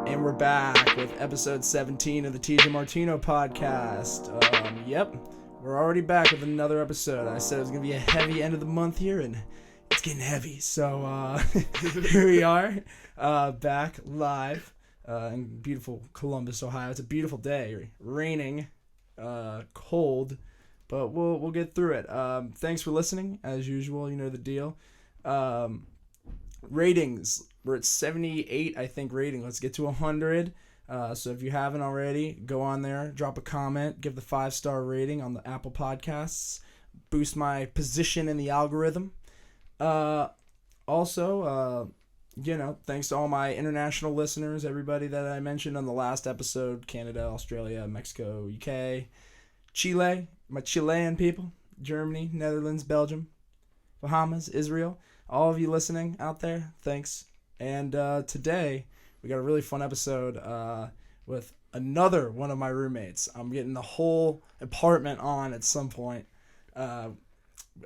And we're back with episode 17 of the TJ Martino podcast. Yep, we're already back with another episode. I said it was going to be a heavy end of the month here, and it's getting heavy. So here we are, back live in beautiful Columbus, Ohio. It's a beautiful day, raining, cold, but we'll get through it. Thanks for listening, as usual. You know the deal. Ratings. We're at 78, I think, rating. Let's get to 100. So if you haven't already, go on there, drop a comment, give the 5-star rating on the Apple Podcasts. Boost my position in the algorithm. Also, thanks to all my international listeners, everybody that I mentioned on the last episode, Canada, Australia, Mexico, UK, Chile, my Chilean people, Germany, Netherlands, Belgium, Bahamas, Israel. All of you listening out there, thanks. And today, we got a really fun episode with another one of my roommates. I'm getting the whole apartment on at some point. I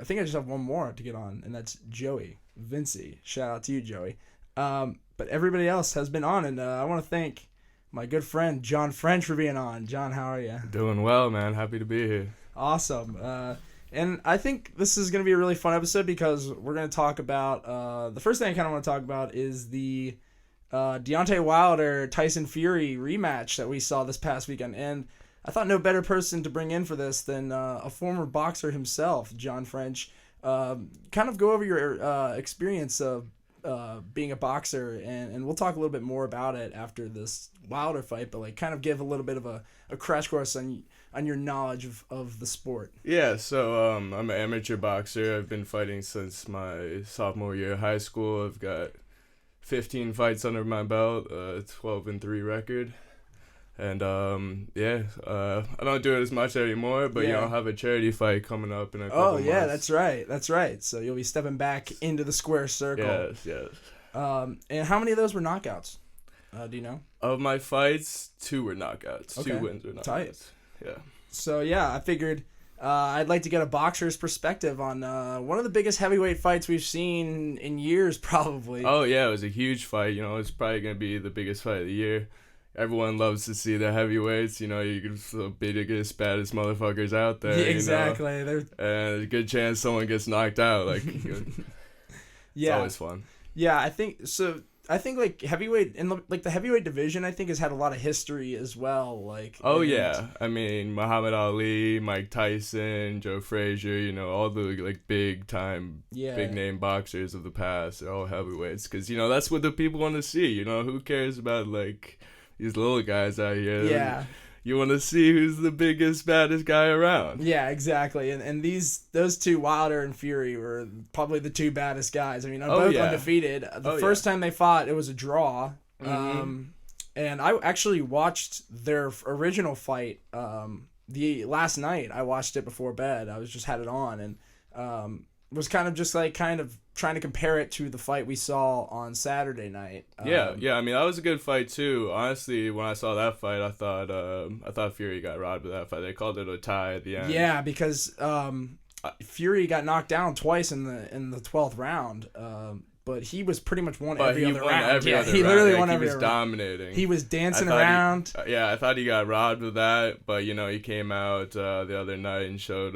think I just have one more to get on, and that's Joey Vinci. Shout out to you, Joey. But everybody else has been on, and I want to thank my good friend, John French, for being on. John, how are you? Doing well, man. Happy to be here. Awesome. And I think this is going to be a really fun episode because we're going to talk about, the first thing I kind of want to talk about is the Deontay Wilder Tyson Fury rematch that we saw this past weekend. And I thought no better person to bring in for this than a former boxer himself, John French. Kind of go over your experience of being a boxer, and we'll talk a little bit more about it after this Wilder fight, but like kind of give a little bit of a crash course on your knowledge of the sport. Yeah, so I'm an amateur boxer. I've been fighting since my sophomore year of high school. I've got 15 fights under my belt, 12-3 record. And I don't do it as much anymore, but I'll have a charity fight coming up in a couple months. Oh yeah, that's right. So you'll be stepping back into the square circle. Yes. And how many of those were knockouts? Do you know? Of my fights, 2 were knockouts. Okay. 2 wins were knockouts. Tight. Yeah. So I figured I'd like to get a boxer's perspective on one of the biggest heavyweight fights we've seen in years, probably. Oh yeah, it was a huge fight. It's probably gonna be the biggest fight of the year. Everyone loves to see the heavyweights. You get the biggest, baddest motherfuckers out there. Yeah, exactly. And a good chance someone gets knocked out. It's always fun. Yeah, I think so. I think like heavyweight the heavyweight division, I think, has had a lot of history as well. Yeah, I mean Muhammad Ali, Mike Tyson, Joe Frazier, all the big time, big name boxers of the past. They're all heavyweights because that's what the people want to see. Who cares about these little guys out here? Yeah. You want to see who's the biggest, baddest guy around. Yeah, exactly. And those two, Wilder and Fury, were probably the 2 baddest guys. I mean, both undefeated. The first time they fought, it was a draw. Mm-hmm. And I actually watched their original fight the last night. I watched it before bed. I just had it on and was kind of trying to compare it to the fight we saw on Saturday night. Yeah. I mean, that was a good fight too. Honestly, when I saw that fight, I thought Fury got robbed with that fight. They called it a tie at the end. Yeah, because Fury got knocked down twice in the 12th round. But he was pretty much won every other round. He literally won every round. He was dominating. He was dancing around. I thought he got robbed with that, but he came out the other night and showed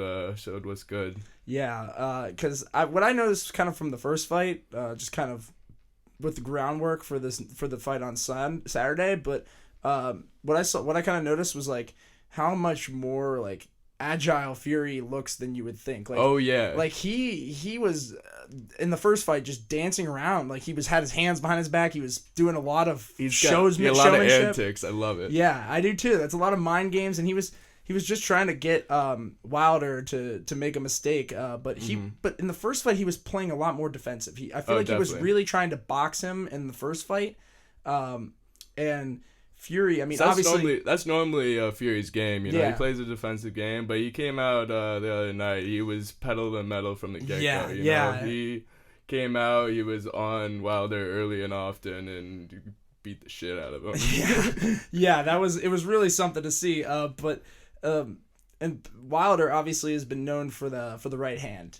what's good. Yeah, because what I noticed kind of from the first fight, just kind of with the groundwork for the fight on Saturday, but what I kind of noticed was how much more agile Fury looks than you would think. He was in the first fight just dancing around. He had his hands behind his back. He was doing a lot of showmanship. A lot of antics. I love it. Yeah, I do too. That's a lot of mind games, and he was just trying to get Wilder to make a mistake. But in the first fight he was playing a lot more defensive. I feel like definitely. He was really trying to box him in the first fight. And Fury, I mean, obviously that's normally Fury's game. He plays a defensive game, but he came out the other night. He was pedal to metal from the get go. He came out. He was on Wilder early and often, and beat the shit out of him. It was really something to see. But and Wilder obviously has been known for the right hand.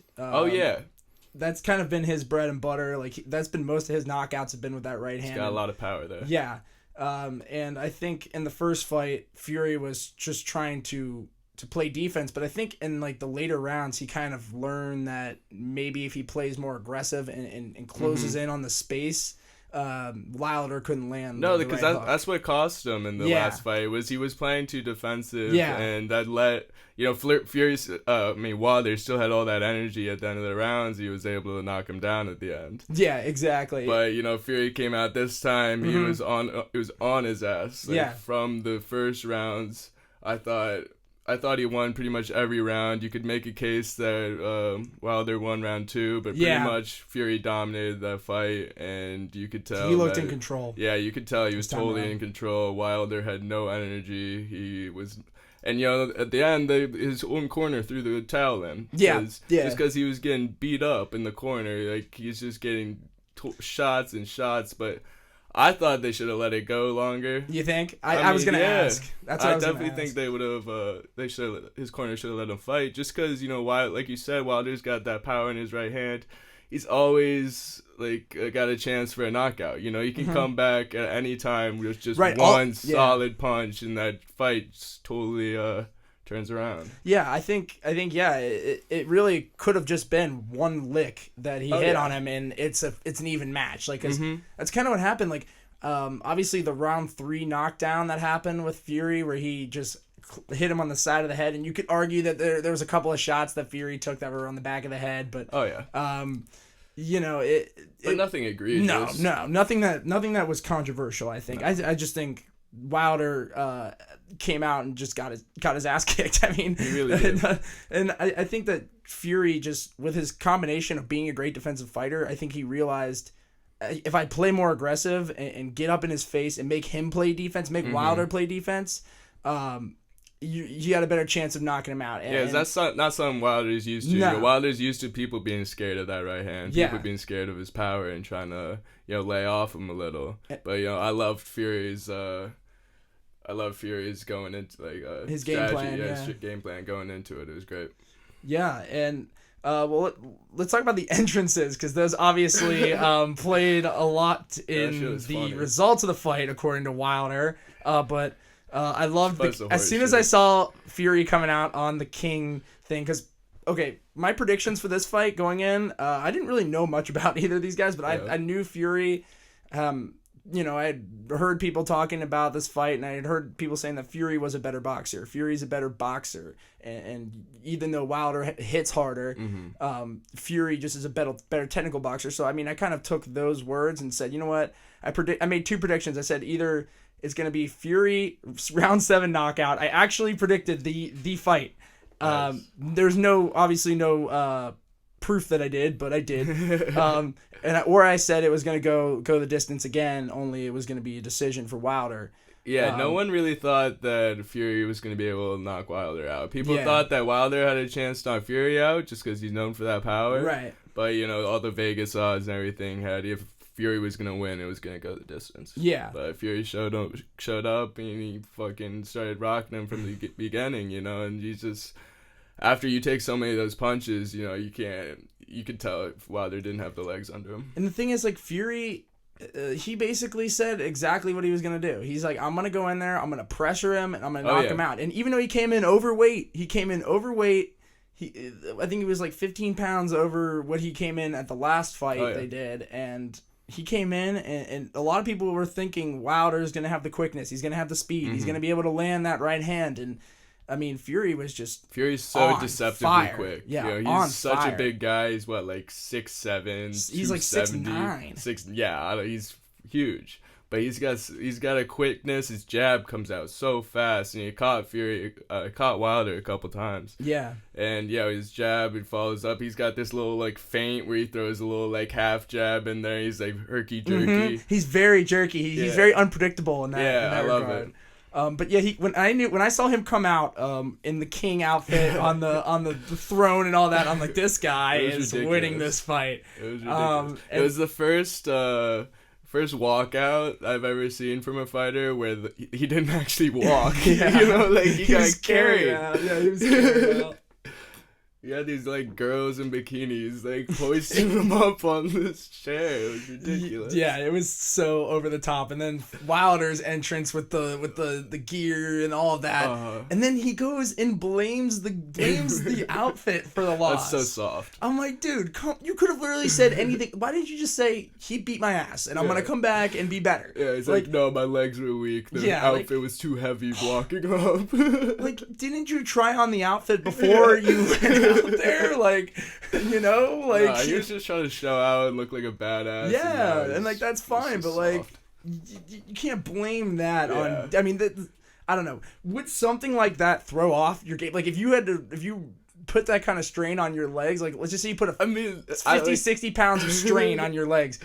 That's kind of been his bread and butter. That's been most of his knockouts have been with that right hand. He's got a lot of power there. Yeah. And I think in the first fight, Fury was just trying to play defense, but I think in like the later rounds, he kind of learned that maybe if he plays more aggressive and closes in on the space, Wilder couldn't land. No, the because right hook. that's what cost him in the last fight, was he was playing too defensive, and that let Wilder still had all that energy at the end of the rounds. He was able to knock him down at the end. Yeah, exactly. But Fury came out this time. He was on his ass. From the first rounds, I thought he won pretty much every round. You could make a case that Wilder won round 2, but pretty much Fury dominated that fight, and you could tell he looked in control. Yeah, you could tell he was totally in control. Wilder had no energy. He was, and at the end, his own corner threw the towel in. Just because he was getting beat up in the corner, like he's just getting shots and shots, but. I thought they should have let it go longer. You think? I was gonna ask. That's what I was definitely think they would have. His corner should have let him fight, just because like you said, Wilder's got that power in his right hand. He's always got a chance for a knockout. He can come back at any time with just one solid punch, and that fight totally turns around. Yeah, I think it really could have just been one lick that he hit on him, and it's an even match. Cause that's kind of what happened. Obviously the round 3 knockdown that happened with Fury, where he just hit him on the side of the head, and you could argue that there was a couple of shots that Fury took that were on the back of the head, but but nothing egregious. No, nothing that was controversial. I think I just think Wilder came out and just got his ass kicked. I mean, he really did. And I think that Fury, just with his combination of being a great defensive fighter, I think he realized, if I play more aggressive and get up in his face and make him play defense, make Wilder play defense, you got a better chance of knocking him out. That's not something Wilder's used to. No. Wilder's used to people being scared of that right hand, people being scared of his power and trying to lay off him a little. But I loved Fury's going into his strategy, game plan. his game plan going into it. It was great. Yeah, and let's talk about the entrances, because those obviously played a lot in the results of the fight, according to Wilder. But I loved as soon as I saw Fury coming out on the King thing, because my predictions for this fight going in, I didn't really know much about either of these guys, but I knew Fury. I had heard people talking about this fight, and I had heard people saying that Fury was a better boxer. Fury's a better boxer, and even though Wilder hits harder, Fury just is a better technical boxer. So I kind of took those words and said, you know what? I made 2 predictions. I said either it's going to be Fury round 7 knockout. I actually predicted the fight. Nice. There's obviously no proof that I did, but I did. I said it was going to go the distance again, only it was going to be a decision for Wilder. Yeah, no one really thought that Fury was going to be able to knock Wilder out. People thought that Wilder had a chance to knock Fury out just because he's known for that power. Right. But, all the Vegas odds and everything had, if Fury was going to win, it was going to go the distance. Yeah. But Fury showed up and he fucking started rocking him from the beginning, and he's just... After you take so many of those punches, you could tell if Wilder didn't have the legs under him. And the thing is, Fury, he basically said exactly what he was going to do. He's like, I'm going to go in there, I'm going to pressure him, and I'm going to knock him out. And even though he came in overweight, I think he was 15 pounds over what he came in at the last fight they did. And he came in, and a lot of people were thinking Wilder's going to have the quickness, he's going to have the speed, he's going to be able to land that right hand. And Fury's so deceptively quick. Yeah, he's such a big guy. He's 6'7". He's 6'9". He's huge, but he's got a quickness. His jab comes out so fast, and he caught Wilder a couple times. Yeah, and his jab, it follows up. He's got this little feint where he throws a little half jab in there. He's herky jerky. He's very jerky. He's very unpredictable in that. Yeah, in that I love regard. it. But when I saw him come out in the King outfit on the throne and all that, I'm like, this guy is ridiculous. Winning this fight. It was ridiculous. It was the first walkout I've ever seen from a fighter where he didn't actually walk. He got carried. Yeah, he was carried out. You had these like girls in bikinis like hoisting them up on this chair. It was ridiculous. Yeah, it was so over the top. And then Wilder's entrance with the gear and all of that. And then he goes and blames the outfit for the loss. That's so soft. I'm like, dude, you could have literally said anything. Why didn't you just say he beat my ass and I'm gonna come back and be better? Yeah, he's like, no, my legs were weak. The outfit was too heavy blocking up. Like, didn't you try on the outfit before you went out there? Like, you know, like nah, he was just trying to show out and look like a badass. Yeah, and like that's fine, but like you can't blame that on. I mean, I don't know. Would something like that throw off your game? Like if you put that kind of strain on your legs, like let's just say you put 60 pounds of strain on your legs,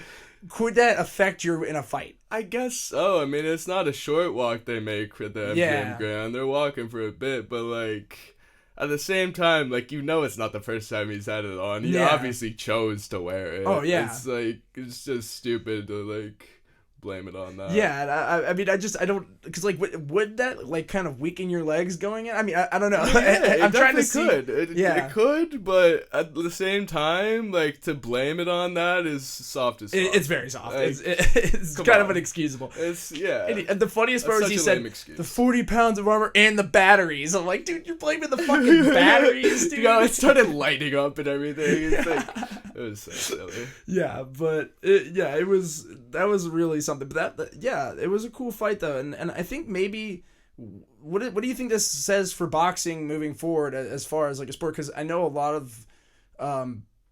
could that affect you in a fight? I guess so. I mean, it's not a short walk they make for the MGM Grand. They're walking for a bit, but like at the same time, like it's not the first time he's had it on. He obviously chose to wear it. Oh yeah. It's like it's just stupid to like blame it on that. Yeah, and I mean, I don't, because like, would that like kind of weaken your legs going in? I mean, I don't know. Yeah, I'm trying to see. It could, but at the same time, like to blame it on that is soft as fuck. It's very soft. Like, it's kind of inexcusable. It's And the funniest part is he said the 40 pounds of armor and the batteries. I'm like, dude, you're blaming the fucking batteries, dude. It started lighting up and everything. It's like, it was so silly. Yeah, but that was really something. But it was a cool fight though, and I think maybe what do you think this says for boxing moving forward as far as like a sport? Because I know a lot of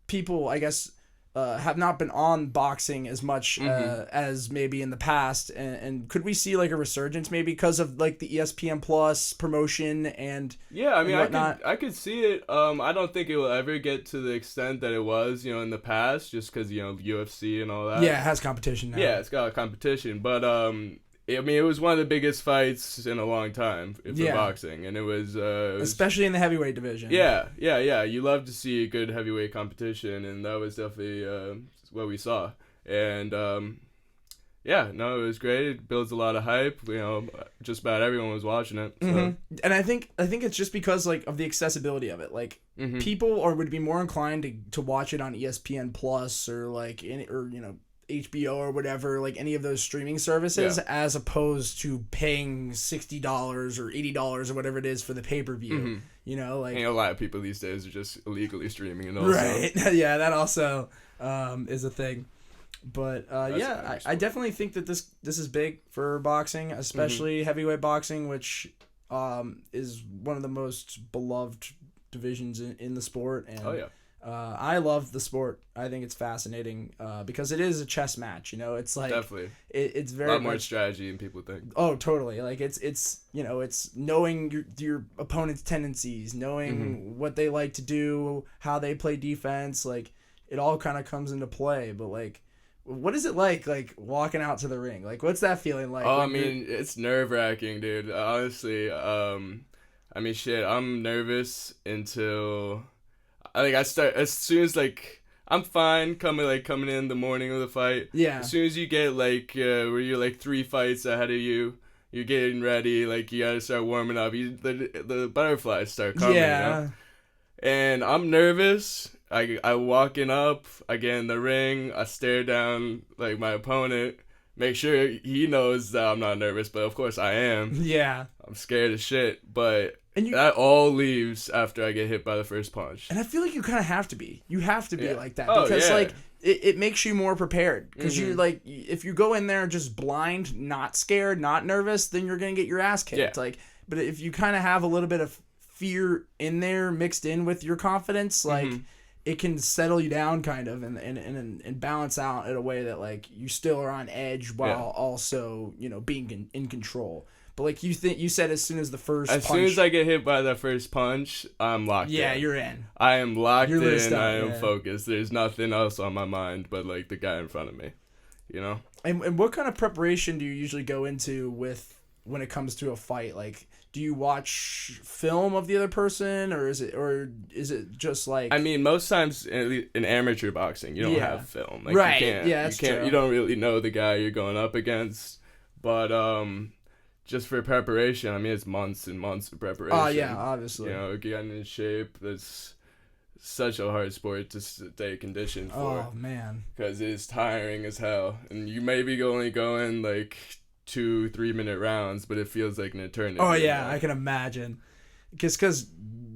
people, I guess, have not been on boxing as much as maybe in the past, and could we see like a resurgence maybe because of like the ESPN Plus promotion and I mean whatnot? I could see it. I don't think it will ever get to the extent that it was in the past, just because UFC and all that. Yeah, it has competition now. Yeah, it's got a competition, but I mean, it was one of the biggest fights in a long time for boxing, and it was especially in the heavyweight division. Yeah. You love to see good heavyweight competition, and that was definitely what we saw. And it was great. It builds a lot of hype. Just about everyone was watching it. So. Mm-hmm. And I think it's just because like of the accessibility of it. Like people would be more inclined to watch it on ESPN Plus or like HBO or whatever, like any of those streaming services, as opposed to paying $60 or $80 or whatever it is for the pay-per-view. Like a lot of people these days are just illegally streaming and also. Right. Yeah, that also is a thing. But I definitely think that this is big for boxing, especially heavyweight boxing, which is one of the most beloved divisions in the sport. And I love the sport. I think it's fascinating because it is a chess match. It's like definitely it's very a lot more strategy than people think. Oh, totally. Like it's knowing your opponent's tendencies, knowing what they like to do, how they play defense. Like it all kind of comes into play. But like, what is it like walking out to the ring? Like, what's that feeling like? Oh, I mean, it's nerve-wracking, dude. Honestly, I mean, shit. I'm nervous until. I start as soon as I'm fine coming in the morning of the fight. Yeah. As soon as you get where you're 3 fights ahead of you, you're getting ready. Like you gotta start warming up. The butterflies start coming. Yeah. And I'm nervous. I walking up. I get in the ring. I stare down my opponent. Make sure he knows that I'm not nervous, but of course I am. Yeah. I'm scared as shit, but. And that all leaves after I get hit by the first punch. And I feel like you kind of have to be. You have to be like that because it makes you more prepared. Because you if you go in there just blind, not scared, not nervous, then you're gonna get your ass kicked. Yeah. But if you kind of have a little bit of fear in there mixed in with your confidence, it can settle you down kind of and balance out in a way that you still are on edge while also being in control. But you said as soon as the first punch... As soon as I get hit by the first punch, I'm locked in. Yeah, you're in. I am locked in. I am focused. There's nothing else on my mind but the guy in front of me. And what kind of preparation do you usually go into when it comes to a fight? Do you watch film of the other person or is it just I mean, most times in amateur boxing, you don't have film. Right. You can't. You don't really know the guy you're going up against. But just for preparation, I mean, it's months and months of preparation. Oh, yeah, obviously. Getting in shape. There's such a hard sport to stay conditioned for. Oh man. Because it's tiring as hell, and you may be only going like 2-3 minute rounds, but it feels like an eternity. Oh yeah, I can imagine. Because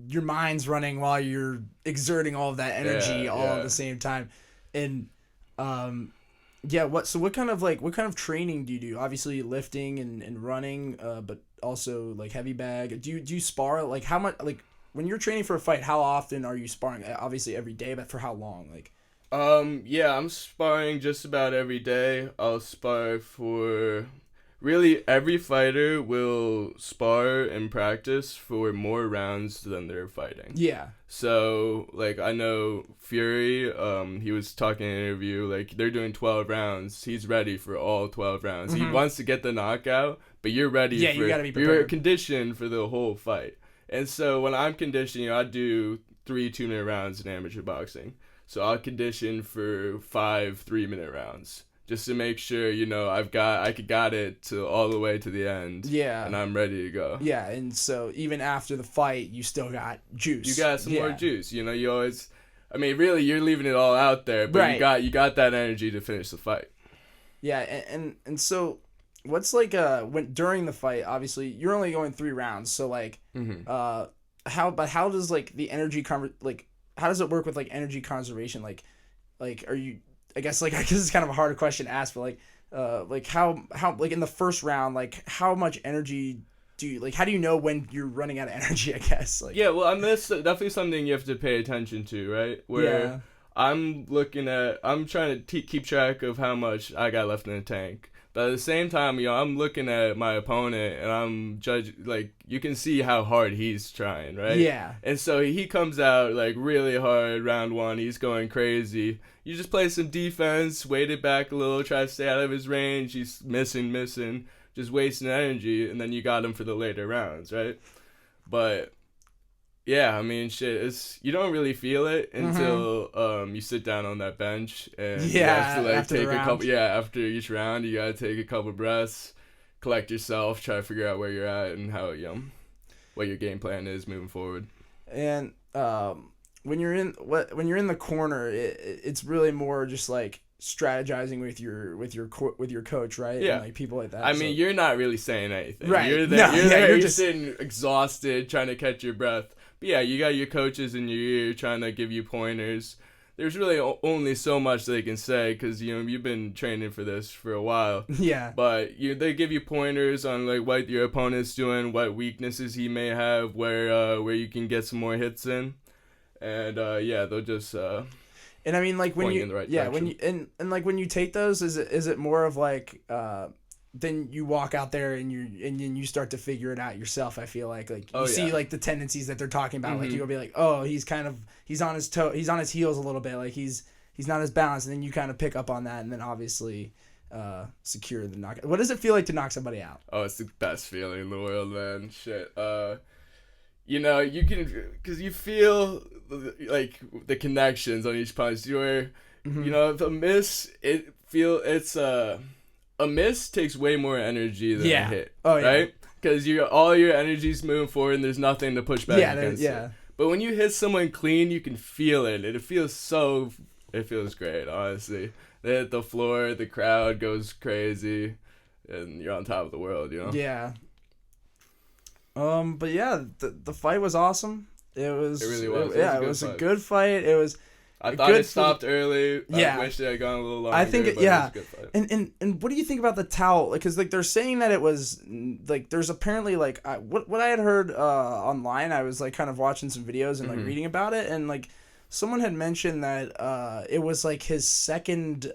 your mind's running while you're exerting all of that energy at the same time, and what kind of training do you do? Obviously lifting and running, but also like heavy bag. Do you spar? Like how much, like when you're training for a fight, how often are you sparring? Obviously every day, but for how long? Like I'm sparring just about every day. I'll spar for really every fighter will spar and practice for more rounds than they're fighting. Yeah. So, like, I know Fury, he was talking in an interview, like, they're doing 12 rounds. He's ready for all 12 rounds. He wants to get the knockout, but you're ready for... you gotta be prepared. You're conditioned for the whole fight. And so, when I'm conditioning, I do 3 2-minute rounds in amateur boxing. So, I'll condition for 5 3-minute rounds. Just to make sure, I got it to all the way to the end. Yeah. And I'm ready to go. Yeah, and so even after the fight, you still got juice. You got some more juice. You always, I mean, really, you're leaving it all out there, but you got that energy to finish the fight. Yeah, and so what's like when during the fight? Obviously, you're only going 3 rounds, so like, how does like the energy how does it work with like energy conservation? Like are you? I guess it's kind of a harder question to ask, but how like in the first round, like how much energy do you how do you know when you're running out of energy? I guess that's definitely something you have to pay attention to, right? Where I'm trying to keep track of how much I got left in the tank. But at the same time, I'm looking at my opponent and I'm judging, you can see how hard he's trying, right? Yeah. And so he comes out, really hard round 1. He's going crazy. You just play some defense, wait it back a little, try to stay out of his range. He's missing, just wasting energy, and then you got him for the later rounds, right? But... yeah, I mean, shit, you don't really feel it until you sit down on that bench and you have to after take a couple. Yeah, after each round, you gotta take a couple breaths, collect yourself, try to figure out where you're at and how what your game plan is moving forward. And when you're in the corner, it's really more just like strategizing with your coach, right? Yeah, and people like that. I mean, you're not really saying anything, right? You're there. You're just sitting exhausted, trying to catch your breath. But yeah, you got your coaches in your ear trying to give you pointers. There's really only so much they can say because you've been training for this for a while. Yeah. But they give you pointers on what your opponent's doing, what weaknesses he may have, where you can get some more hits in, and they'll just. And I mean, when you direction. when you when you take those, is it more of then you walk out there and you start to figure it out yourself. I feel like you see the tendencies that they're talking about. Like you'll be like, oh, he's on his heels a little bit. Like he's not as balanced, and then you kind of pick up on that, and then obviously secure the knockout. What does it feel like to knock somebody out? Oh, it's the best feeling in the world, man. Shit. You can, because you feel the connections on each punch. The miss, a miss takes way more energy than a hit. Oh, yeah. Right? Because all your energy's moving forward and there's nothing to push back against it. But when you hit someone clean, you can feel it. It feels great, honestly. They hit the floor, the crowd goes crazy, and you're on top of the world, Yeah. But yeah, the fight was awesome. It really was. It was a good fight. It was... I thought it stopped early. I wish it had gone a little longer. I think it was a good fight. And what do you think about the towel? Because they're saying that it was there's apparently what I had heard online. I was kind of watching some videos and reading about it, and someone had mentioned that it was his second.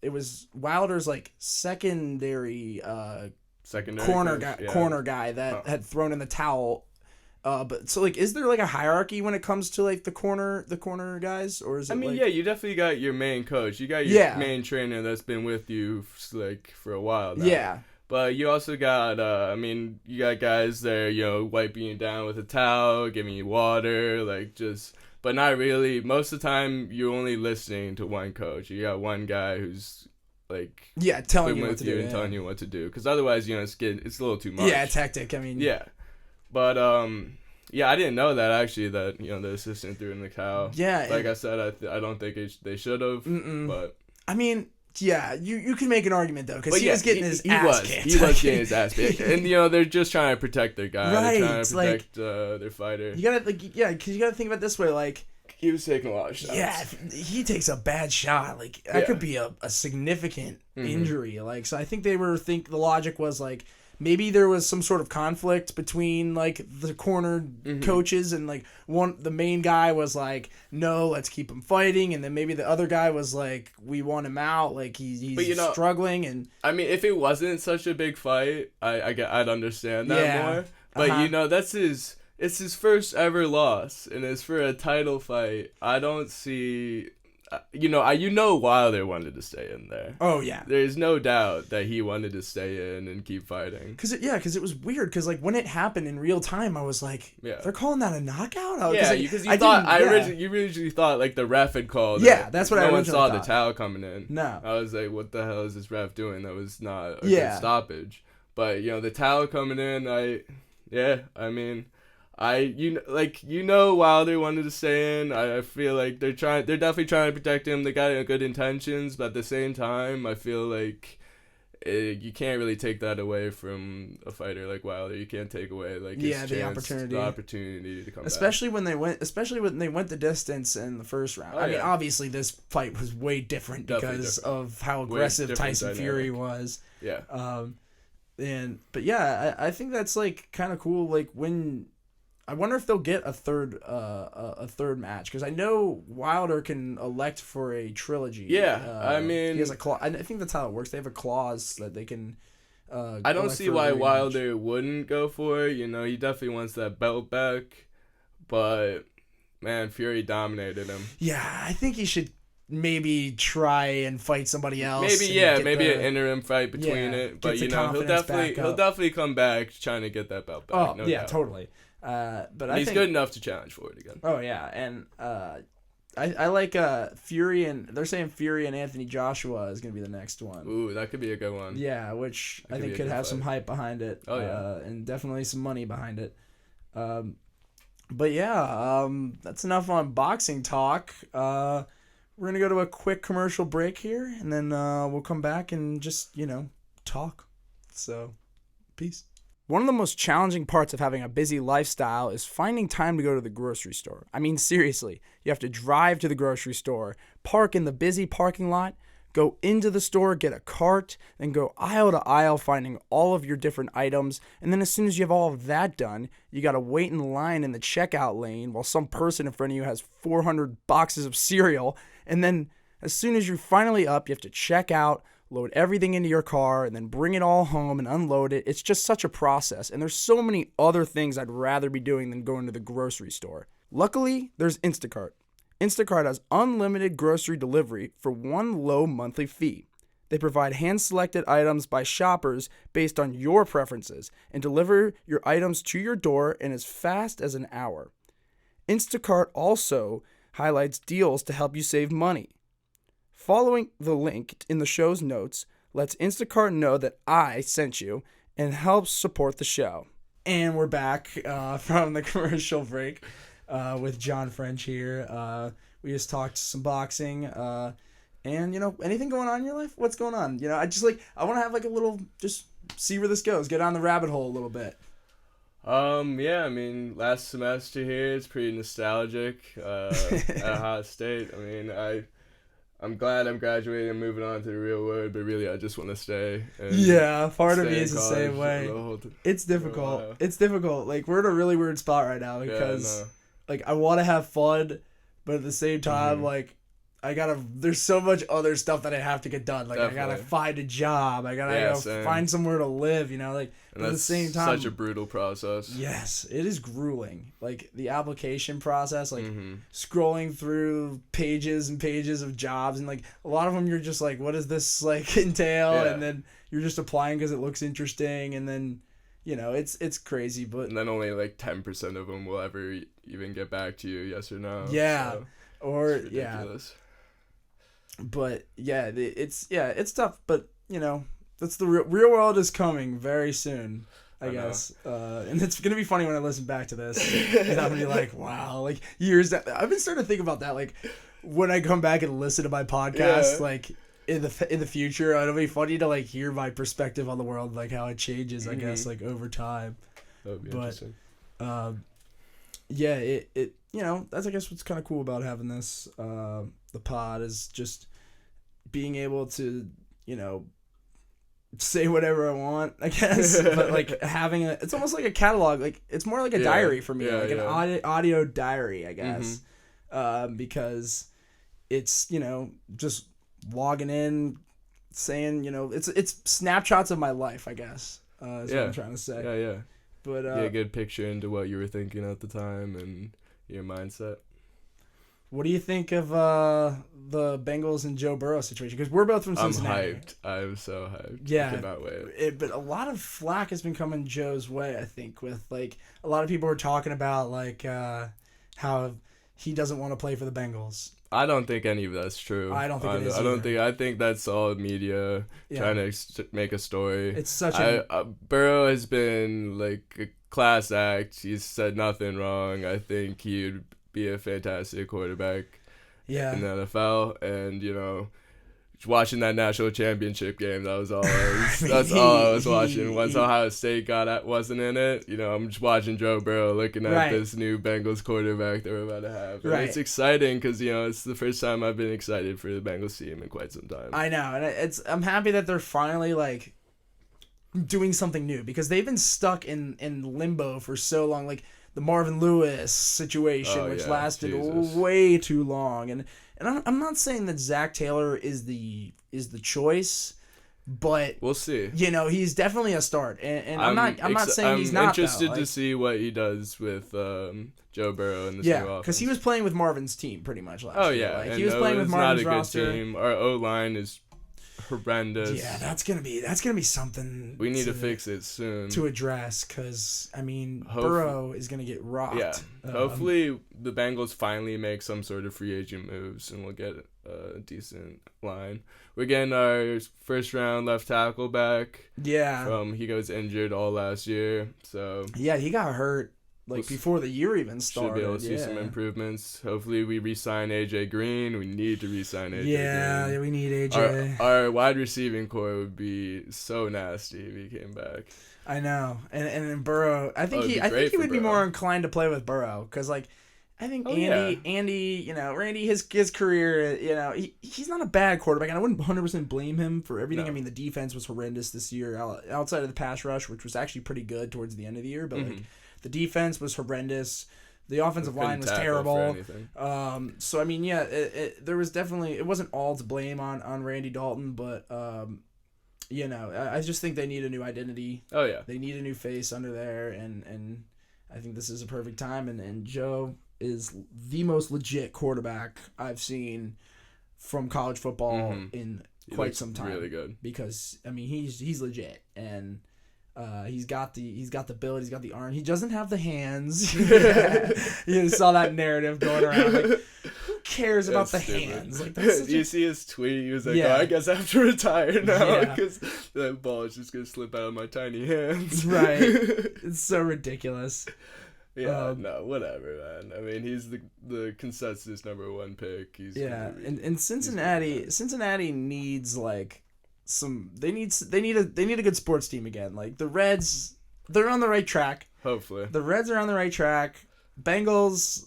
It was Wilder's secondary corner guy that had thrown in the towel. But so is there a hierarchy when it comes to the corner guys, or is it? I mean, you definitely got your main coach. You got your main trainer that's been with you for a while now. Yeah. But you also got you got guys there, wiping you down with a towel, giving you water, but not really. Most of the time, you're only listening to one coach. You got one guy who's telling you what to do and telling you what to do. Because otherwise, it's a little too much. Yeah, it's hectic. I mean. Yeah. But Yeah, I didn't know that actually. That the assistant threw in the towel. Yeah, like I said, I don't think they should have. But I mean, yeah, you can make an argument though because he was getting his ass kicked. He was getting his ass kicked, and they're just trying to protect their guy. Right, They're trying to protect their fighter. You gotta because you gotta think about it this way, like. He was taking a lot of shots. Yeah, if he takes a bad shot, like that could be a significant injury. Like, so I think the logic was like maybe there was some sort of conflict between like the corner coaches and like the main guy was like, no, let's keep him fighting, and then maybe the other guy was like, we want him out, like he's struggling. And I mean, if it wasn't such a big fight, I'd understand that more. But that's his. It's his first ever loss, and it's for a title fight. I don't see, Wilder wanted to stay in there. Oh yeah, there's no doubt that he wanted to stay in and keep fighting. Because it was weird. Because like when it happened in real time, I was like, they're calling that a knockout. Because you originally thought like the ref had called. Yeah, that's what I originally thought. No one saw thought. the towel coming in. No, I was like, what the hell is this ref doing? That was not a good stoppage. But the towel coming in, I mean. Wilder wanted to stay in. I feel like they're definitely trying to protect him. They got good intentions, but at the same time, I feel like you can't really take that away from a fighter like Wilder. You can't take away the opportunity to come especially back. when they went the distance in the first round. I mean, obviously this fight was way different because of how aggressive Tyson Fury was. Yeah. I think that's like kind of cool. Like when. I wonder if they'll get a third match because I know Wilder can elect for a trilogy. Yeah, I mean, he has a clause. I think that's how it works. They have a clause that they can. I don't see why Wilder wouldn't go for it. He definitely wants that belt back, but man, Fury dominated him. Yeah, I think he should maybe try and fight somebody else. Maybe an interim fight between it, but he'll definitely come back trying to get that belt back. Oh yeah, totally. But he's good enough to challenge for it again. Oh yeah, and I like Fury and they're saying Fury and Anthony Joshua is gonna be the next one. Ooh, that could be a good one. Yeah, which I think could have some hype behind it. Oh yeah, and definitely some money behind it. But yeah, that's enough on boxing talk. We're gonna go to a quick commercial break here, and then we'll come back and just talk. So, peace. One of the most challenging parts of having a busy lifestyle is finding time to go to the grocery store. I mean, seriously, you have to drive to the grocery store, park in the busy parking lot, go into the store, get a cart, then go aisle to aisle finding all of your different items. And then as soon as you have all of that done, you got to wait in line in the checkout lane while some person in front of you has 400 boxes of cereal. And then as soon as you're finally up, you have to check out, load everything into your car, and then bring it all home and unload it. It's just such a process, and there's so many other things I'd rather be doing than going to the grocery store. Luckily, there's Instacart. Instacart has unlimited grocery delivery for one low monthly fee. They provide hand-selected items by shoppers based on your preferences and deliver your items to your door in as fast as an hour. Instacart also highlights deals to help you save money. Following the link in the show's notes lets Instacart know that I sent you and helps support the show. And we're back from the commercial break with John French here. We just talked some boxing. And, anything going on in your life? What's going on? I want to have a little, just see where this goes. Get on the rabbit hole a little bit. Yeah, I mean, last semester here, it's pretty nostalgic at Ohio State. I mean, I'm glad I'm graduating and moving on to the real world, but really I just want to stay. Yeah, part of me is the same way. It's difficult. It's difficult. We're in a really weird spot right now because, I want to have fun, but at the same time, there's so much other stuff that I have to get done. Definitely. I gotta find a job. I gotta find somewhere to live, And at the same time. Such a brutal process. Yes, it is grueling. The application process, scrolling through pages and pages of jobs, and a lot of them you're just what does this entail? Yeah. And then you're just applying because it looks interesting, and then it's crazy. But and then only 10% of them will ever even get back to you, yes or no. Yeah, so or it's ridiculous. But it's tough. But that's the real world is coming very soon. I guess. And it's gonna be funny when I listen back to this, and I'm gonna be like, wow, like years. I've been starting to think about that, like when I come back and listen to my podcast, like in the future, it'll be funny to like hear my perspective on the world, like how it changes, I guess, like over time. That would be interesting. Yeah, it you know, that's I guess what's kind of cool about having this the pod is just being able to, you know, say whatever I want, I guess. But like having it's almost like a catalog, like it's more like a diary for me, like an audio diary, I guess. Because it's, you know, just logging in, saying, you know, it's snapshots of my life, I guess. Is what I'm trying to say. Yeah. But get a good picture into what you were thinking at the time and your mindset. What do you think of the Bengals and Joe Burrow situation? Because we're both from Cincinnati. I'm hyped. I'm so hyped. Yeah. I cannot wait. But a lot of flack has been coming Joe's way, I think, with like a lot of people are talking about like how he doesn't want to play for the Bengals. I don't think any of that's true. I don't think it is either. I think that's all media trying to make a story. It's such Burrow has been like a class act. He's said nothing wrong. I think he'd be a fantastic quarterback in the NFL. And, you know, watching that national championship game, that was all I was watching. Once Ohio State wasn't in it, you know, I'm just watching Joe Burrow looking at this new Bengals quarterback that we're about to have. And it's exciting because, you know, it's the first time I've been excited for the Bengals team in quite some time. I know, and I'm happy that they're finally like doing something new, because they've been stuck in limbo for so long. Like the Marvin Lewis situation, which lasted way too long, and I'm not saying that Zach Taylor is the choice, but we'll see. You know, he's definitely a start, and I'm not saying he's not. I'm interested to see what he does with Joe Burrow in this new offense. Because he was playing with Marvin's team pretty much last year. Like, he was playing with Marvin's roster. Not a good team. Our O-line is horrendous. Yeah, that's gonna be something we need to fix it soon to address, because I mean Burrow is gonna get rocked. Yeah, hopefully the Bengals finally make some sort of free agent moves and we'll get a decent line. We're getting our first round left tackle back. Yeah, he was injured all last year, so he got hurt before the year even started. Should be able to see some improvements. Hopefully we re-sign AJ Green. We need to re-sign AJ Green. Yeah, we need AJ. Our wide receiving core would be so nasty if he came back. I know. And Burrow, I think he would be more inclined to play with Burrow, because like I think Andy, you know, Randy, his career, you know, he's not a bad quarterback, and I wouldn't 100% blame him for everything. No. I mean, the defense was horrendous this year, outside of the pass rush, which was actually pretty good towards the end of the year, but like the defense was horrendous. The offensive line was terrible. So I mean, there was definitely, it wasn't all to blame on Randy Dalton, but you know, I just think they need a new identity. Oh yeah, they need a new face under there, and I think this is a perfect time. And Joe is the most legit quarterback I've seen from college football in quite some time. Really good, because I mean he's legit, and he's got the build, he's got the arm. He doesn't have the hands. You saw that narrative going around. Like, who cares about the hands? Like, you see his tweet? He was like, "Oh, I guess I have to retire now because that ball is just gonna slip out of my tiny hands." Right. It's so ridiculous. Yeah, no, whatever, man. I mean, he's the consensus number one pick. And Cincinnati needs like. They need a good sports team again. Like the Reds, they're on the right track. Hopefully, the Reds are on the right track. Bengals,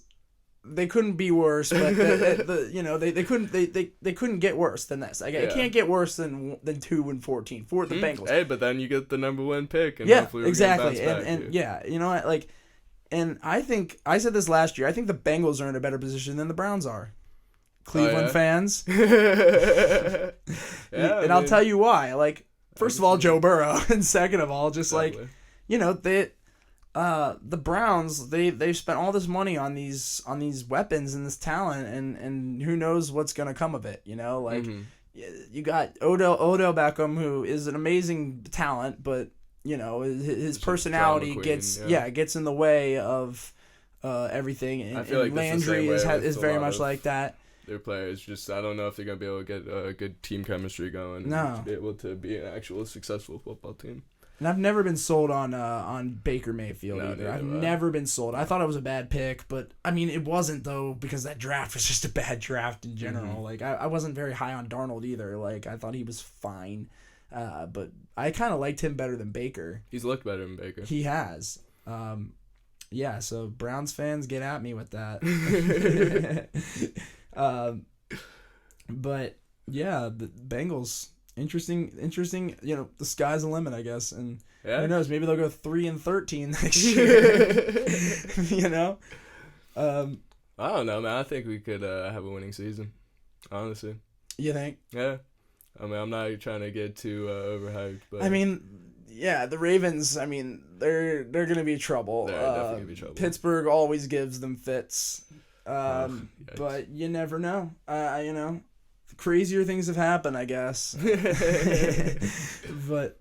they couldn't be worse, but they couldn't get worse than this. Like, it can't get worse than 2-14 for the Bengals. Hey, but then you get the number one pick, and hopefully exactly, and you know what, like, and I think I said this last year. I think the Bengals are in a better position than the Browns are. Cleveland fans. And I'll tell you why. Like, first of all, Joe Burrow, and second of all, just like, you know, the Browns, they've spent all this money on these weapons and this talent, and who knows what's gonna come of it, you know? Like, you got Odell Beckham, who is an amazing talent, but you know, his personality gets in the way of everything, and, I feel like Landry is very much like that. Their players, just I don't know if they're gonna be able to get a good team chemistry going. To be able to be an actual successful football team. And I've never been sold on Baker Mayfield either. I've never been sold. I thought it was a bad pick, but I mean it wasn't though, because that draft was just a bad draft in general. Like I wasn't very high on Darnold either. Like I thought he was fine, but I kind of liked him better than Baker. He's looked better than Baker. He has. Yeah. So Browns fans, get at me with that. But yeah, the Bengals. Interesting. You know, the sky's the limit, I guess, and who knows? Maybe they'll go 3-13 next year. You know, I don't know, man. I think we could have a winning season. Honestly. You think? Yeah. I mean, I'm not trying to get too overhyped, but I mean, yeah, the Ravens. I mean, they're gonna be trouble. They're definitely gonna be trouble. Pittsburgh always gives them fits, but you never know. You know. Crazier things have happened, I guess. But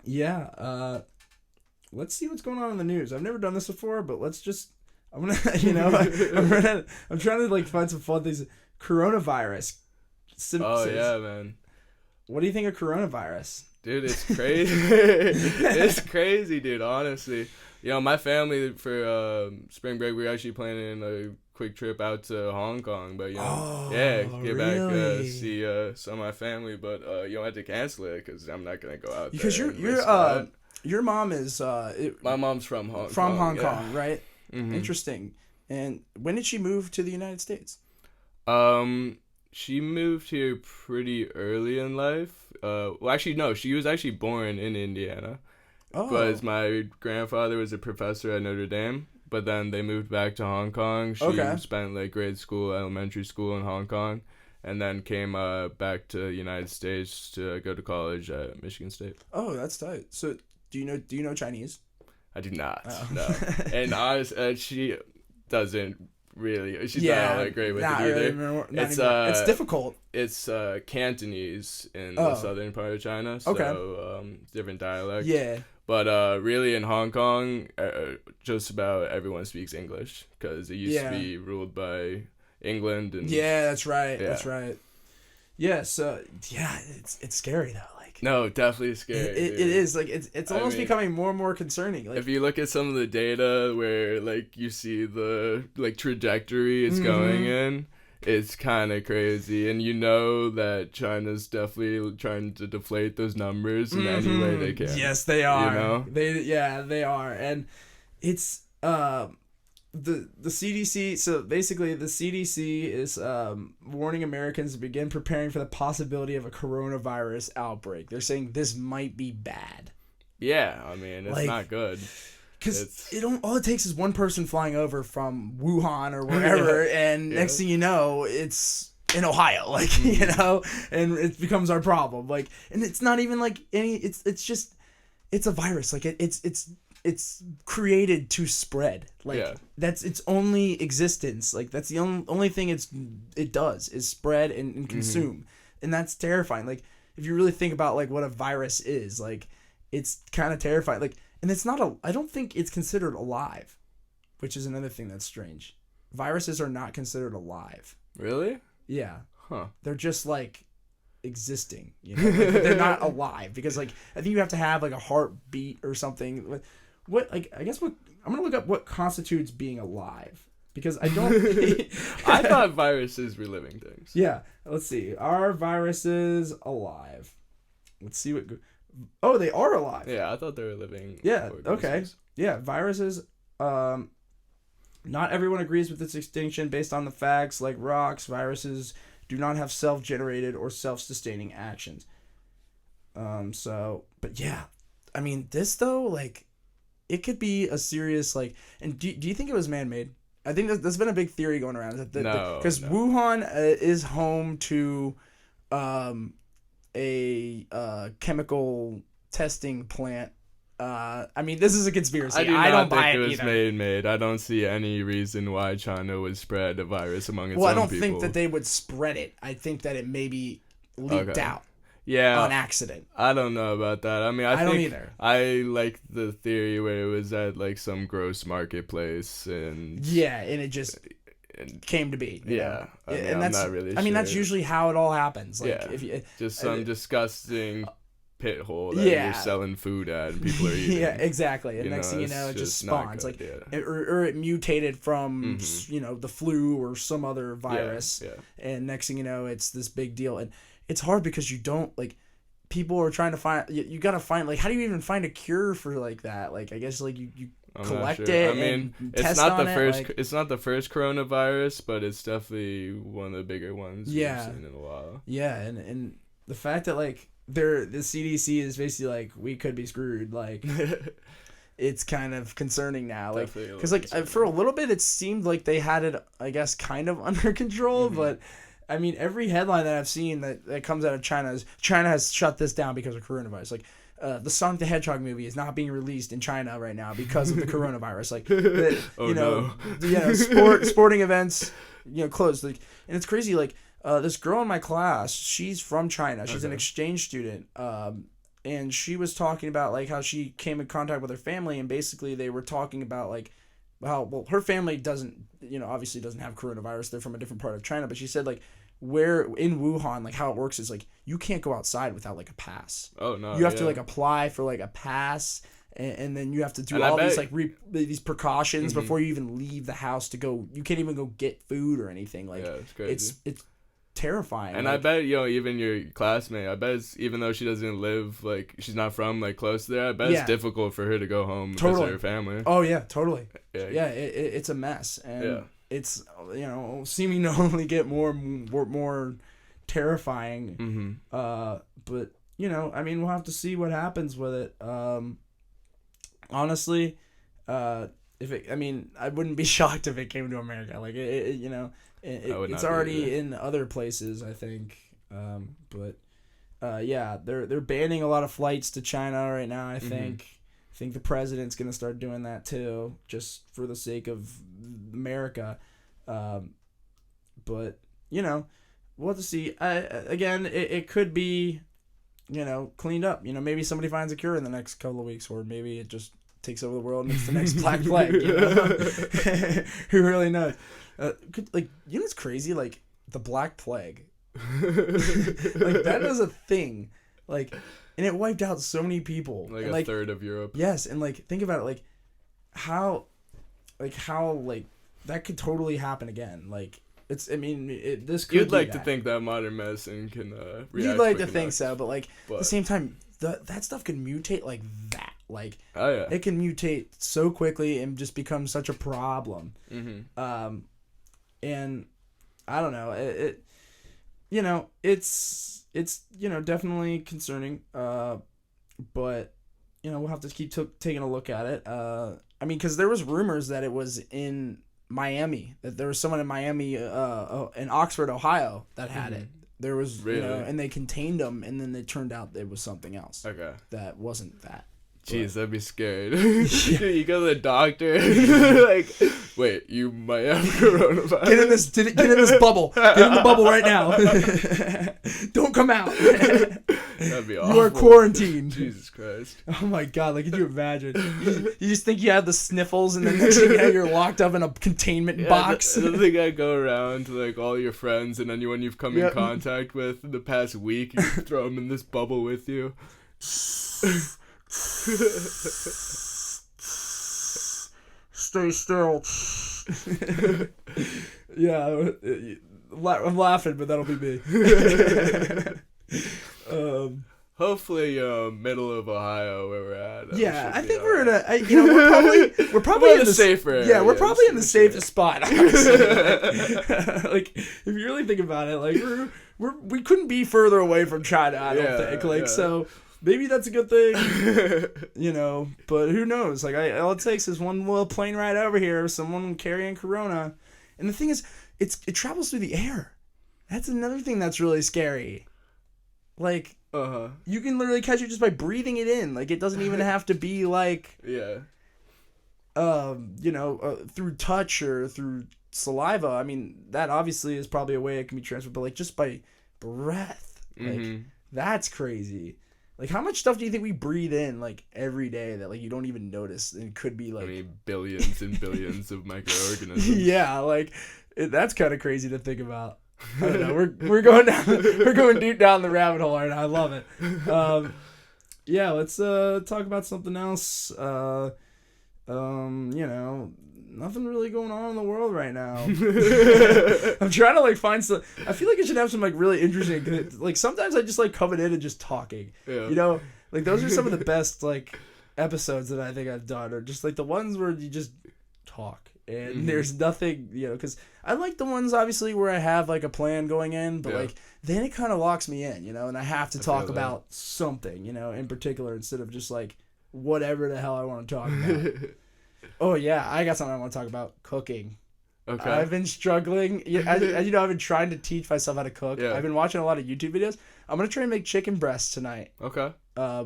yeah, let's see what's going on in the news. I've never done this before, but let's just I'm gonna I'm trying to like find some fun things. Coronavirus. Yeah, man. What do you think of coronavirus? Dude, it's crazy. It's crazy, dude, honestly. You know, my family for spring break, we were actually planning a quick trip out to Hong Kong, but, you know, get back, see some of my family, but, you know, I had to cancel it because I'm not going to go out because there. Because your mom is... my mom's from Hong Kong. From Hong Kong, right? Mm-hmm. Interesting. And when did she move to the United States? She moved here pretty early in life. Well, actually, no, she was actually born in Indiana. Oh. Because my grandfather was a professor at Notre Dame, but then they moved back to Hong Kong. She spent like grade school, elementary school in Hong Kong, and then came back to the United States to go to college at Michigan State. Oh, that's tight. So do you know Chinese? I do not. Oh. No. And honestly, she doesn't really. She's not like great with it either. It's difficult. It's Cantonese in the southern part of China, so different dialect. Yeah. But really in Hong Kong, just about everyone speaks English because it used to be ruled by England. And yeah, that's right. Yeah. That's right. Yeah, so it's scary though. Like no, definitely scary. It is like it's almost becoming more and more concerning. Like if you look at some of the data where like you see the like trajectory it's going in. It's kind of crazy, and you know that China's definitely trying to deflate those numbers in any way they can. Yes, they are. You know? They are, and it's the CDC. So basically, the CDC is warning Americans to begin preparing for the possibility of a coronavirus outbreak. They're saying this might be bad. Yeah, I mean it's not good. Because all it takes is one person flying over from Wuhan or wherever, and next thing you know, it's in Ohio, like you know, and it becomes our problem. Like, and it's not even like any. It's just it's a virus. Like it's created to spread. Like that's its only existence. Like that's the only thing it does is spread and consume, and that's terrifying. Like if you really think about like what a virus is, like it's kind of terrifying. Like. And it's not I don't think it's considered alive, which is another thing that's strange. Viruses are not considered alive. Really? Yeah. Huh. They're just like existing, you know. Like, they're not alive because like I think you have to have like a heartbeat or something. What like I guess what I'm gonna look up what constitutes being alive because I don't. I thought viruses were living things. Yeah. Let's see. Are viruses alive? Let's see what. Oh, they are alive. Yeah, I thought they were living. Yeah, okay. Yeah, viruses, not everyone agrees with this extinction based on the facts. Like rocks, viruses do not have self-generated or self-sustaining actions. But yeah, I mean, this though, like, it could be a serious, like, and do you think it was man-made? I think there's been a big theory going around. Because Wuhan is home to, a chemical testing plant. I mean, this is a conspiracy. I don't buy it either. I do not think it was made. I don't see any reason why China would spread a virus among its own people. Well, I don't think that they would spread it. I think that it maybe leaked out. Yeah. On accident. I don't know about that. I mean, I don't think either. I like the theory where it was at like some gross marketplace and... Yeah, and it just... came to be. Yeah, I mean, I'm not really sure. I mean, that's usually how it all happens. Like, if you just some disgusting pit hole that Yeah. you're selling food at and people are eating. Yeah, exactly. And You next know, thing you it's know, it just just not spawns. good, Like, yeah. or it mutated from, Mhm. the flu or some other virus. Yeah. And next thing you know, it's this big deal. And it's hard because you don't, like, people are trying to find, you got to find, like, how do you even find a cure for, like, that? Like, I guess, like, you I'm collect not sure. it I mean, and it's test not on the it, first. like- It's not the first coronavirus, but it's definitely one of the bigger ones Yeah. we've seen in a while. Yeah, and the fact that, like, the CDC is basically like, we could be screwed, like, it's kind of concerning now, like, Definitely a because, little like, for a little bit it seemed like they had it, I guess, kind of under control, but I mean, every headline that I've seen that comes out of China is China has shut this down because of coronavirus. Like, the Sonic the Hedgehog movie is not being released in China right now because of the coronavirus. Like, sporting events, closed. Like, and it's crazy. Like, this girl in my class, she's from China. She's an exchange student. And she was talking about, like, how she came in contact with her family, and basically they were talking about, like, how, well, her family doesn't, obviously doesn't have coronavirus. They're from a different part of China. But she said, like, where in Wuhan, like, how it works is, like, you can't go outside without, like, a pass. Oh, no. You have to, like, apply for, like, a pass, and then you have to do And all I these, bet- like, these precautions before you even leave the house to go. You can't even go get food or anything. Like, Yeah, it's crazy. it's terrifying. And like, I bet, even your classmate, I bet it's, even though she doesn't live, like, she's not from, like, close there, I bet Yeah. it's difficult for her to go home and Totally. visit her family. Oh, yeah, totally. Yeah. Yeah, it's a mess. And Yeah. it's, seeming to only get more terrifying. Mm-hmm. But, I mean, we'll have to see what happens with it. Honestly, I wouldn't be shocked if it came to America. Like, it's already in other places, I think. Yeah, they're banning a lot of flights to China right now, I think. I think the president's going to start doing that too, just for the sake of America. But, we'll have to see. Again, it could be, cleaned up. Maybe somebody finds a cure in the next couple of weeks, or maybe it just takes over the world and it's the next Black Plague. Who really knows? It's crazy? Like, the Black Plague. Like, that is a thing. Like, and it wiped out so many people. Like, and, a third of Europe. Yes, and, like, think about it. Like, how that could totally happen again. Like, this could You'd be like to that. think that modern medicine can react. You'd like to quick think enough. so, but, like, at the same time, that stuff can mutate like that. Like, Oh, yeah. it can mutate so quickly and just become such a problem. Mm-hmm. And I don't know. It's definitely concerning. But we'll have to keep taking a look at it. Because there was rumors that it was in Miami, that there was someone in Miami, in Oxford, Ohio, that had it. There was, Really? and they contained them, and then it turned out it was something else. Okay. That wasn't that. Jeez, that'd be scared. You go to the doctor, like, wait, you might have coronavirus. Get in this bubble. Get in the bubble right now. Don't come out. That'd be awful. You are quarantined. Jesus Christ. Oh my God! Like, could you imagine? You just think you have the sniffles, and then next thing you know, you're locked up in a containment box. The thing I go around to, like, all your friends and anyone you've come in contact with in the past week, you throw them in this bubble with you. Stay still. Yeah, I'm laughing, but that'll be me. Hopefully, middle of Ohio where we're at. Yeah, I think we're we're in we're probably in in the safer area. Yeah, we're probably in the safest spot. Honestly. Like, if you really think about it, like, we couldn't be further away from China. I don't think. Like, so maybe that's a good thing. But who knows? Like, all it takes is one little plane ride over here, someone carrying corona, and the thing is, it travels through the air. That's another thing that's really scary. Like, you can literally catch it just by breathing it in. Like, it doesn't even have to be like, through touch or through saliva. I mean, that obviously is probably a way it can be transferred, but, like, just by breath, like, that's crazy. Like, how much stuff do you think we breathe in, like, every day that, like, you don't even notice? And it could be, like, I mean, billions and billions of microorganisms. Yeah, like, that's kind of crazy to think about. I don't know. We're going deep down the rabbit hole right now. I love it. Yeah, let's talk about something else. Nothing really going on in the world right now. I'm trying to like find some. I feel like I should have some like really interesting. 'Cause, like sometimes I just like coming in and just talking. Yeah. You know, like those are some of the best like episodes that I think I've done, or just like the ones where you just talk and there's nothing. You know, because I like the ones obviously where I have like a plan going in, but like then it kind of locks me in. You know, and I have to talk about something. You know, in particular instead of just like whatever the hell I want to talk about. Oh, yeah, I got something I want to talk about. Cooking. Okay. I've been struggling. I've been trying to teach myself how to cook. Yeah. I've been watching a lot of YouTube videos. I'm going to try and make chicken breasts tonight. Okay.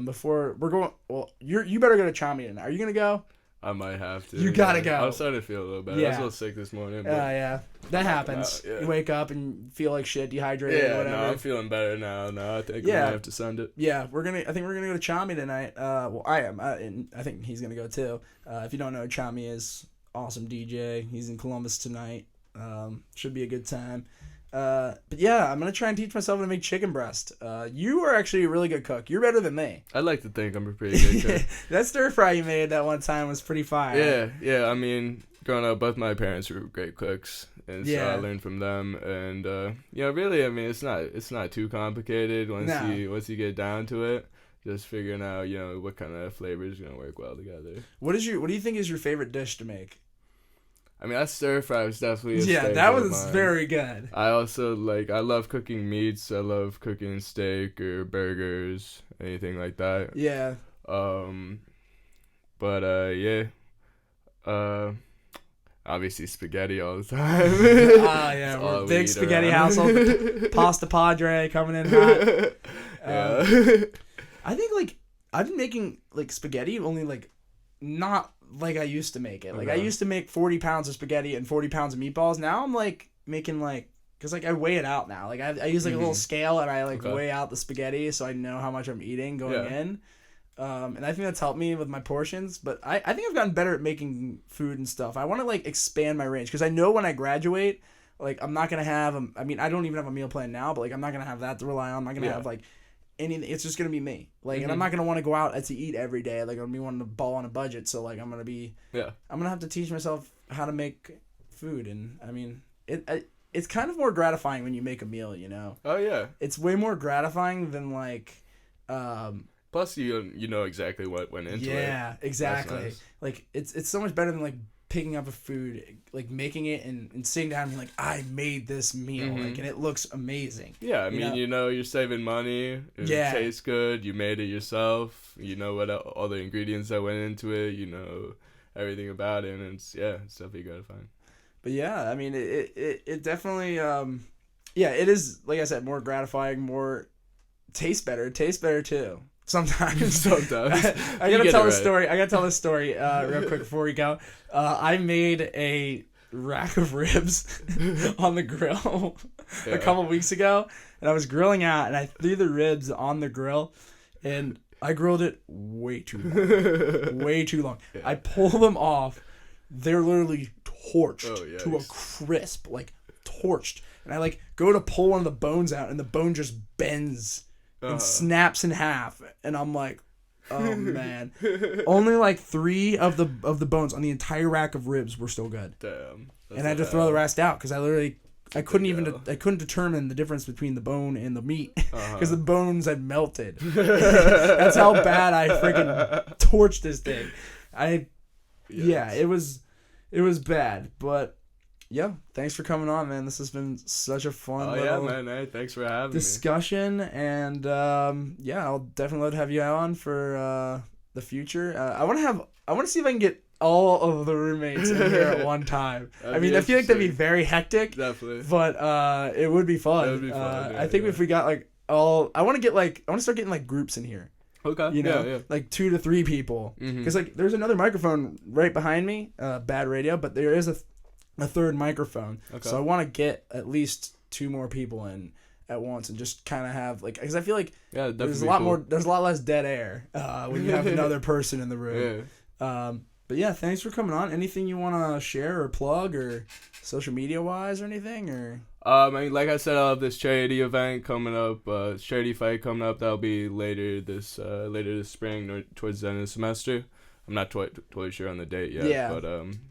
Before we're going... Well, you better go to Chow Mein. Are you going to go? I might have to. You gotta go. I'm starting to feel a little better. I was a little sick this morning. Yeah. That happens. You wake up and feel like shit, dehydrated or whatever. No, I'm feeling better now. No, I think we might have to send it. Yeah, I think we're gonna go to Chow Mein tonight. Well, I am. And I think he's gonna go too. If you don't know, Chow Mein is awesome DJ. He's in Columbus tonight. Should be a good time. But yeah, I'm gonna try and teach myself how to make chicken breast. You are actually a really good cook. You're better than me. I'd like to think I'm a pretty good cook. That stir fry you made that one time was pretty fire. Yeah. I mean, growing up, both my parents were great cooks, and so I learned from them. And really, I mean, it's not too complicated once you get down to it. Just figuring out, what kind of flavors are gonna work well together. What do you think is your favorite dish to make? I mean, that stir fry was definitely a staple that was of mine. very good. I also I love cooking meats. I love cooking steak or burgers, anything like that. Yeah. Obviously spaghetti all the time. We're a big spaghetti household. Pasta Padre coming in hot. I think I've been making spaghetti only not like I used to make it. I used to make 40 pounds of spaghetti and 40 pounds of meatballs. Now I'm making because I weigh it out now. I use a little scale and I weigh out the spaghetti so I know how much I'm eating going in. And I think that's helped me with my portions. But I think I've gotten better at making food and stuff. I want to expand my range because I know when I graduate, I'm not gonna have. I don't even have a meal plan now, but I'm not gonna have that to rely on. I'm not gonna have anything. It's just gonna be me. And I'm not gonna want to go out to eat every day. I'm gonna be wanting to ball on a budget. So I'm gonna be. Yeah. I'm gonna have to teach myself how to make food, and I mean it's kind of more gratifying when you make a meal. Oh yeah. It's way more gratifying than Plus, you know exactly what went into it. Yeah, exactly. Nice. It's so much better than picking up a food, making it and sitting down and being I made this meal, and it looks amazing. Yeah, I mean, you're saving money. It tastes good. You made it yourself. You know what all the ingredients that went into it. You know everything about it, and it's definitely gratifying. But yeah, I mean, it definitely, it is, like I said, more gratifying, more tastes better. It tastes better too. Sometimes. I gotta tell this story. Real quick before we go. I made a rack of ribs on the grill a couple weeks ago, and I was grilling out, and I threw the ribs on the grill, and I grilled it way too long. Yeah. I pull them off. They're literally torched to a crisp, torched. And I go to pull one of the bones out, and the bone just bends and snaps in half, and I'm like, oh man. Only 3 of the bones on the entire rack of ribs were still good. Damn. And I had to throw the rest out because I couldn't determine the difference between the bone and the meat because the bones had melted. That's how bad I freaking torched this thing. It was bad, but yeah, thanks for coming on, man. This has been such a fun Hey, thanks for having discussion, and I'll definitely love to have you on for the future. I want to see if I can get all of the roommates in here at one time. I feel like that'd be very hectic. Definitely. But it would be fun. It would be fun. I think if we got I want to start getting groups in here. Okay. 2 to 3 people. Because there's another microphone right behind me, bad radio, but there is a third microphone. Okay. So I want to get at least 2 more people in at once and just kind of have because I feel like there's a lot less dead air when you have another person in the room. Yeah. But yeah, thanks for coming on. Anything you want to share or plug or social media wise or anything or? I mean, like I said, I'll have this charity event coming up, charity fight coming up. That'll be later this spring or towards the end of the semester. I'm not totally sure on the date yet. Yeah. But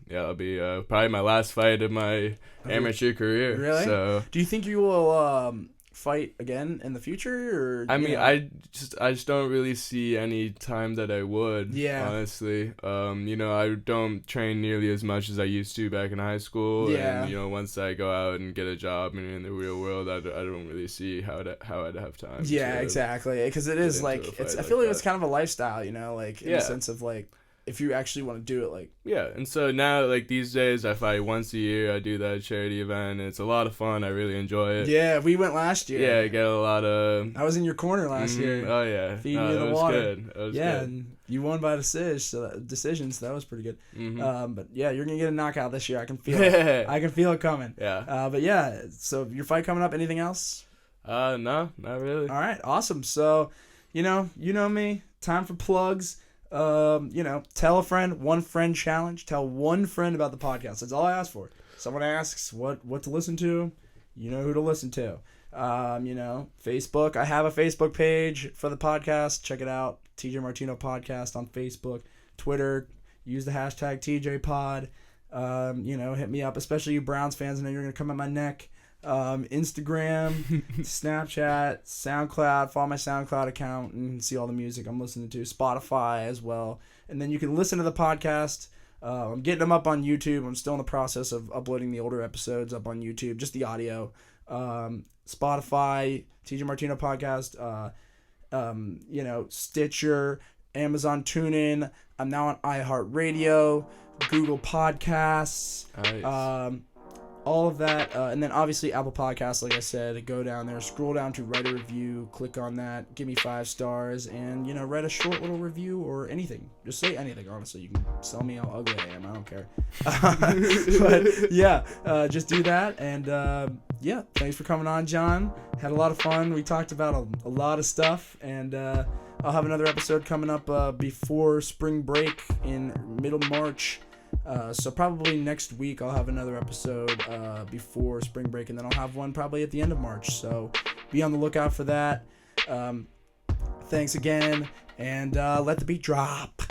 it'll be probably my last fight of my amateur career. Really? So. Do you think you will fight again in the future, or? I mean, I just don't really see any time that I would. Yeah. Honestly, I don't train nearly as much as I used to back in high school. Yeah. And once I go out and get a job and in the real world, I don't really see how I'd have time. Yeah, exactly. Because it is like I feel like it's kind of a lifestyle, like in the sense of like. If you actually want to do it, like... Yeah, and so now, like, these days, I fight once a year. I do that charity event, and it's a lot of fun. I really enjoy it. Yeah, we went last year. Yeah, I get a lot of... I was in your corner last year. Oh, yeah. Feeding you the water. It was good. And you won by decision, so that was pretty good. Mm-hmm. But, yeah, you're going to get a knockout this year. I can feel it. I can feel it coming. Yeah. But, yeah, so your fight coming up, anything else? No, not really. All right, awesome. So, you know me. Time for plugs. Tell a friend, one friend challenge. Tell one friend about the podcast. That's all I ask for. Someone asks what to listen to, you know who to listen to. Facebook. I have a Facebook page for the podcast. Check it out. TJ Martino Podcast on Facebook. Twitter. Use the hashtag TJPod. Hit me up, especially you Browns fans. I know you're going to come at my neck. Instagram, Snapchat, SoundCloud. Follow my SoundCloud account and see all the music I'm listening to. Spotify as well. And then you can listen to the podcast. I'm getting them up on YouTube. I'm still in the process of uploading the older episodes up on YouTube, just the audio. Spotify, TJ Martino Podcast, Stitcher, Amazon TuneIn. I'm now on iHeartRadio, Google Podcasts. Nice. All of that, and then obviously Apple Podcasts, like I said, go down there, scroll down to write a review, click on that, give me 5 stars, and, write a short little review or anything. Just say anything, honestly. You can tell me how ugly I am. I don't care. But, yeah, just do that, and, thanks for coming on, John. Had a lot of fun. We talked about a lot of stuff, and I'll have another episode coming up before spring break in middle March. So probably next week I'll have another episode before spring break, and then I'll have one probably at the end of March. So be on the lookout for that. Thanks again, and let the beat drop.